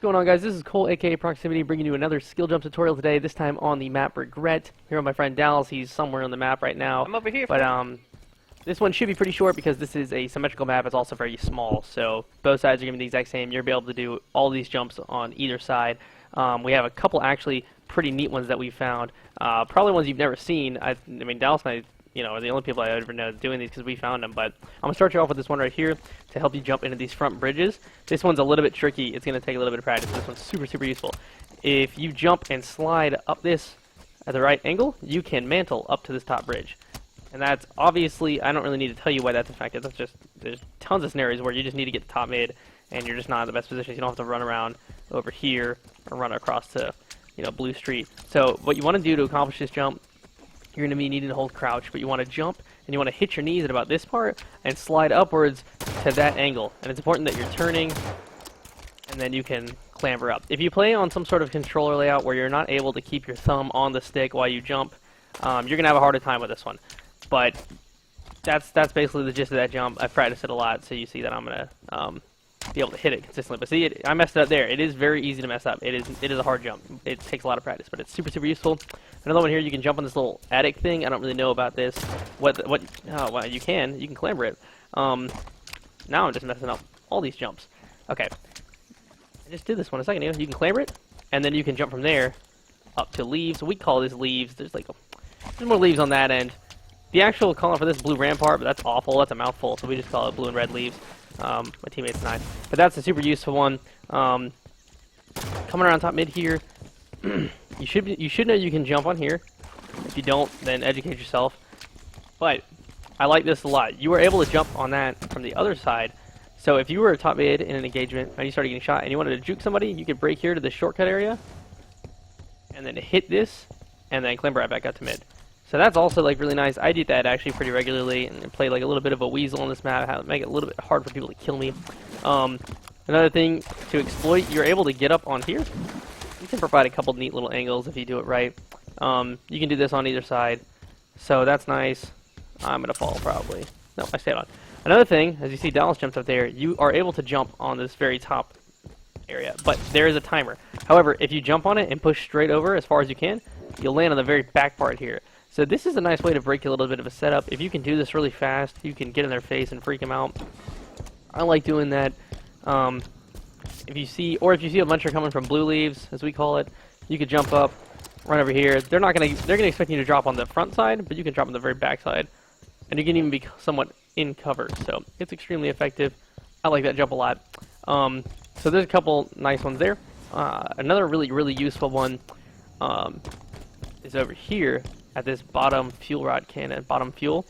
going on, guys? This is Cole, aka Proximity, bringing you another skill jump tutorial today, this time on the map Regret. Here with my friend Dallas. He's somewhere on the map right now. I'm over here. But this one should be pretty short because this is a symmetrical map. It's also very small, so both sides are going to be the exact same. You'll be able to do all these jumps on either side. We have a couple actually pretty neat ones that we found. Probably ones you've never seen. I mean, Dallas and I, are the only people I ever know doing these because we found them. But I'm going to start you off with this one right here to help you jump into these front bridges. This one's a little bit tricky. It's going to take a little bit of practice. This one's super, super useful. If you jump and slide up this at the right angle, you can mantle up to this top bridge. And that's obviously, I don't really need to tell you why that's effective. That's just, there's tons of scenarios where you just need to get to top mid and you're just not in the best position. You don't have to run around over here or run across to, Blue Street. So what you want to do to accomplish this jump, you're going to be needing to hold crouch, but you want to jump and you want to hit your knees at about this part and slide upwards to that angle. And it's important that you're turning and then you can clamber up. If you play on some sort of controller layout where you're not able to keep your thumb on the stick while you jump, you're going to have a harder time with this one. But that's basically the gist of that jump. I've practiced it a lot, so you see that I'm going to be able to hit it consistently. But see, I messed it up there. It is very easy to mess up. It is a hard jump. It takes a lot of practice, but it's super, super useful. Another one here, you can jump on this little attic thing. I don't really know about this. Well, you can clamber it. Now I'm just messing up all these jumps. Okay. I just did this one a second ago. You can clamber it, and then you can jump from there up to leaves. We call this leaves. There's more leaves on that end. The actual color for this is blue rampart, but that's awful. That's a mouthful, so we just call it blue and red leaves. My teammate's and I. But that's a super useful one. Coming around top mid here, you should know you can jump on here. If you don't, then educate yourself. But I like this a lot. You are able to jump on that from the other side. So if you were top mid in an engagement and you started getting shot and you wanted to juke somebody, you could break here to the shortcut area and then hit this and then climb right back up to mid. So that's also really nice. I do that actually pretty regularly and play a little bit of a weasel on this map, make it a little bit hard for people to kill me. Another thing to exploit, you're able to get up on here. You can provide a couple neat little angles if you do it right. You can do this on either side. So that's nice. I'm going to fall probably. No, I stayed on. Another thing, as you see Dallas jumps up there, you are able to jump on this very top area, but there is a timer. However, if you jump on it and push straight over as far as you can, you'll land on the very back part here. So this is a nice way to break a little bit of a setup. If you can do this really fast, you can get in their face and freak them out. I like doing that. If you see a bunch are coming from blue leaves, as we call it, you could jump up, run over here. They're gonna expect you to drop on the front side, but you can drop on the very back side, and you can even be somewhat in cover. So it's extremely effective. I like that jump a lot. So there's a couple nice ones there. Another really, really useful one is over here at this bottom fuel rod cannon, bottom fuel.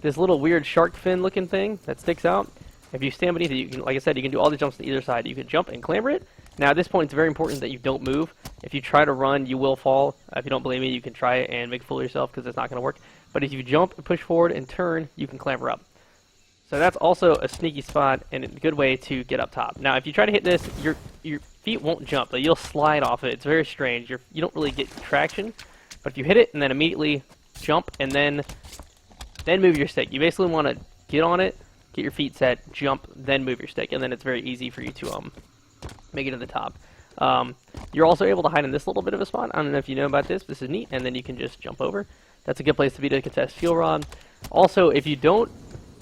This little weird shark fin looking thing that sticks out. If you stand beneath it, you can, like I said, you can do all the jumps to either side. You can jump and clamber it. Now at this point, it's very important that you don't move. If you try to run, you will fall. If you don't believe me, you can try it and make a fool of yourself because it's not going to work. But if you jump, push forward, and turn, you can clamber up. So that's also a sneaky spot and a good way to get up top. Now if you try to hit this, your feet won't jump, but you'll slide off it. It's very strange. You don't really get traction. But if you hit it and then immediately jump and then move your stick, you basically want to get on it, get your feet set, jump, then move your stick, and then it's very easy for you to make it to the top. You're also able to hide in this little bit of a spot. I don't know if you know about this. This is neat, and then you can just jump over. That's a good place to be to contest fuel rod. Also, if you don't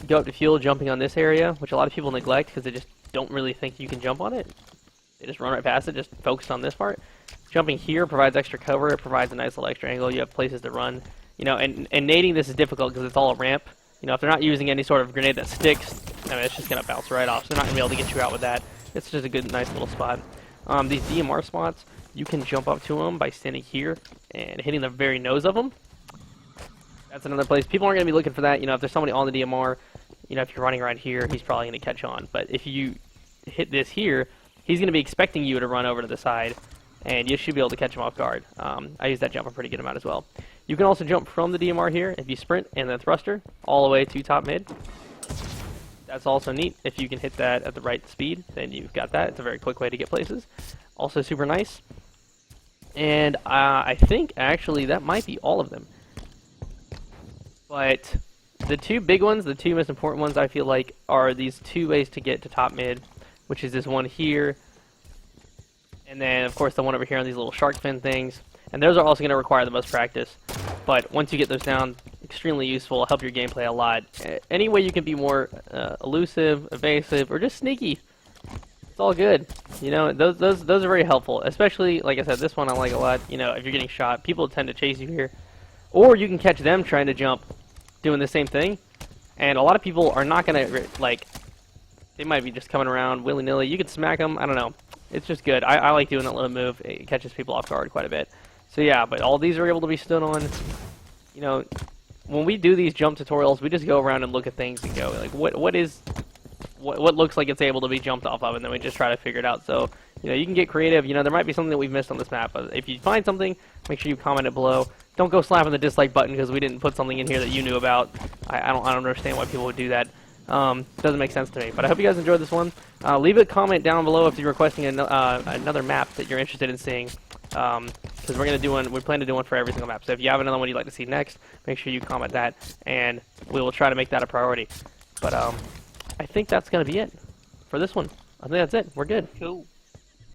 go up to fuel jumping on this area, which a lot of people neglect because they just don't really think you can jump on it, they just run right past it, just focus on this part. Jumping here provides extra cover. It provides a nice little extra angle. You have places to run. And nading this is difficult because it's all a ramp. If they're not using any sort of grenade that sticks, it's just going to bounce right off. So they're not going to be able to get you out with that. It's just a good, nice little spot. These DMR spots, you can jump up to them by standing here and hitting the very nose of them. That's another place. People aren't going to be looking for that. If there's somebody on the DMR, if you're running right here, he's probably going to catch on. But if you hit this here, he's going to be expecting you to run over to the side, and you should be able to catch him off guard. I use that jump a pretty good amount as well. You can also jump from the DMR here if you sprint and then thruster all the way to top mid. That's also neat. If you can hit that at the right speed, then you've got that. It's a very quick way to get places. Also super nice. And I think actually that might be all of them. But the two big ones, the two most important ones I feel like are these two ways to get to top mid, which is this one here And then, of course, the one over here on these little shark fin things. And those are also going to require the most practice. But once you get those down, extremely useful, help your gameplay a lot. Any way you can be more elusive, evasive, or just sneaky, it's all good. You know, those are very helpful. Especially, like I said, this one I like a lot. You know, if you're getting shot, people tend to chase you here. Or you can catch them trying to jump, doing the same thing. And a lot of people are not going to, like, they might be just coming around willy-nilly. You can smack them, I don't know. It's just good. I like doing that little move. It catches people off guard quite a bit. So yeah, but all these are able to be stood on. You know, when we do these jump tutorials, we just go around and look at things and go, like, what looks like it's able to be jumped off of, and then we just try to figure it out. So, you know, you can get creative. You know, there might be something that we've missed on this map. But if you find something, make sure you comment it below. Don't go slapping the dislike button because we didn't put something in here that you knew about. I don't understand why people would do that. Doesn't make sense to me. But I hope you guys enjoyed this one. Leave a comment down below if you're requesting another map that you're interested in seeing. Because we plan to do one for every single map. So if you have another one you'd like to see next, make sure you comment that, and we will try to make that a priority. But I think that's gonna be it for this one. I think that's it. We're good. Cool.